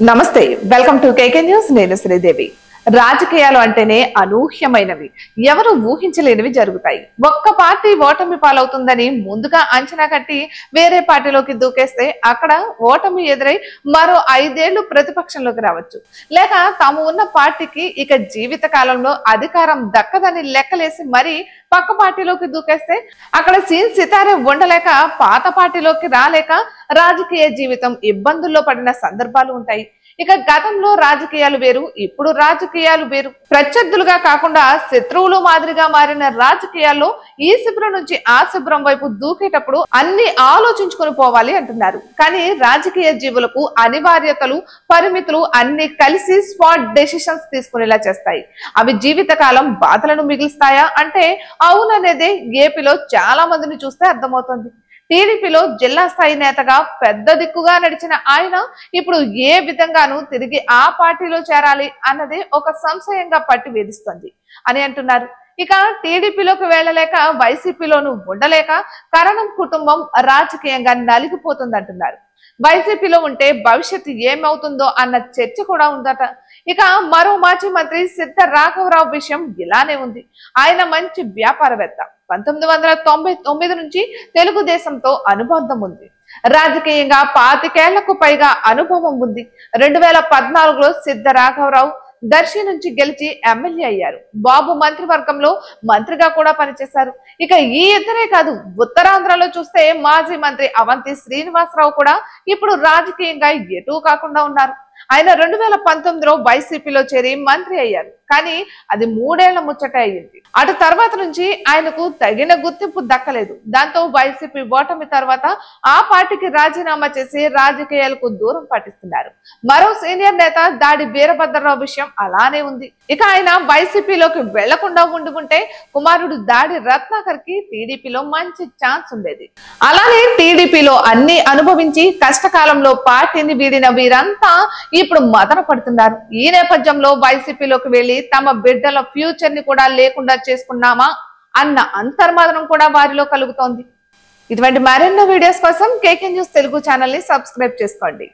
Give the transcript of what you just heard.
నమస్తే welcome to KK news నేను శ్రీదేవి రాజకీయాలు అంటేనే అనూహ్యమైనవి ఎవరు ఊహించలేనివి జరుగుతాయి ఒక్క పార్టీ ఓటమి పాలవుతుందని ముందుగా అంచనా కట్టి వేరే పార్టీలోకి దూకేస్తే అక్కడ ఓటమి ఎదురై మరో 5 ఏళ్లు ప్రతిపక్షంలోకి రావచ్చు లేక తాము ఉన్న పార్టీకి ఇక జీవిత కాలంలో అధికారం దక్కదని లెక్కలేసి మరీ పక్క పార్టీలోకి దూకేస్తే అక్కడ సీన్ సితారే ఉండలేక పాత పార్టీలోకి రాలేక రాజకీయ జీవితం ఇబ్బందుల్లో పడిన సందర్భాలు ఉంటాయి ఇక గతంలో రాజకీయాలు వేరు ఇప్పుడు రాజకీయాలు వేరు ప్రత్యర్థులుగా కాకుండా శత్రువులు మాదిరిగా మారిన రాజకీయాల్లో ఈ శిబిరం నుంచి ఆ శిబిరం వైపు దూకేటప్పుడు అన్ని ఆలోచించుకొని పోవాలి అంటున్నారు కానీ రాజకీయ జీవులకు అనివార్యతలు పరిమితులు అన్ని కలిసి స్పాట్ డెసిషన్స్ తీసుకునేలా చేస్తాయి అవి జీవితకాలం బాధలను మిగిలిస్తాయా అంటే అవుననేదే ఏపీలో చాలా మందిని చూస్తే అర్థమవుతుంది టీడీపీలో జిల్లా స్థాయి నేతగా పెద్ద దిక్కుగా నడిచిన ఆయన ఇప్పుడు ఏ విధంగానూ తిరిగి ఆ పార్టీలో చేరాలి అన్నది ఒక సంశయంగా పట్టి వేధిస్తుంది అని అంటున్నారు ఇక టీడీపీలోకి వెళ్ళలేక వైసీపీలోనూ ఉండలేక కరణం కుటుంబం రాజకీయంగా నలిగిపోతుంది అంటున్నారు వైసీపీలో ఉంటే భవిష్యత్తు ఏమవుతుందో అన్న చర్చ కూడా ఉందట ఇక మరో మాజీ మంత్రి సిద్ధ రాఘవరావు విషయం ఇలానే ఉంది ఆయన మంచి వ్యాపారవేత్త 1999 నుంచి తెలుగుదేశంతో అనుబంధం ఉంది రాజకీయంగా 25 ఏళ్లకు పైగా అనుభవం ఉంది 2014లో సిద్ధ రాఘవరావు దర్శి నుంచి గెలిచి ఎమ్మెల్యే అయ్యారు బాబు మంత్రివర్గంలో మంత్రిగా కూడా పనిచేశారు ఇక ఈ ఇద్దరే కాదు ఉత్తరాంధ్రలో చూస్తే మాజీ మంత్రి అవంతి శ్రీనివాసరావు కూడా ఇప్పుడు రాజకీయంగా ఎటూ కాకుండా ఉన్నారు ఆయన 2019లో వైసీపీలో చేరి మంత్రి అయ్యారు కానీ అది 3 ఏళ్ల ముచ్చట అయ్యింది అటు తర్వాత నుంచి ఆయనకు తగిన గుర్తింపు దక్కలేదు దాంతో వైసీపీ ఓటమి తర్వాత ఆ పార్టీకి రాజీనామా చేసి రాజకీయాలకు దూరం పాటిస్తున్నారు మరో సీనియర్ నేత దాడి వీరభద్రరావు విషయం అలానే ఉంది ఇక ఆయన వైసీపీలోకి వెళ్లకుండా ఉండుకుంటే కుమారుడు దాడి రత్నాకర్ కి టీడీపీలో మంచి ఛాన్స్ ఉండేది అలానే టీడీపీలో అన్ని అనుభవించి కష్టకాలంలో పార్టీని వీడిన వీరంతా ఇప్పుడు మదన పడుతున్నారు ఈ నేపథ్యంలో వైసీపీలోకి వెళ్లి తమ బిడ్డల ఫ్యూచర్ ని కూడా లేకుండా చేసుకున్నామా అన్న అంతర్మదనం కూడా వారిలో కలుగుతోంది ఇటువంటి మరెన్నో వీడియోస్ కోసం కేకే న్యూస్ తెలుగు ఛానల్ ని సబ్స్క్రైబ్ చేసుకోండి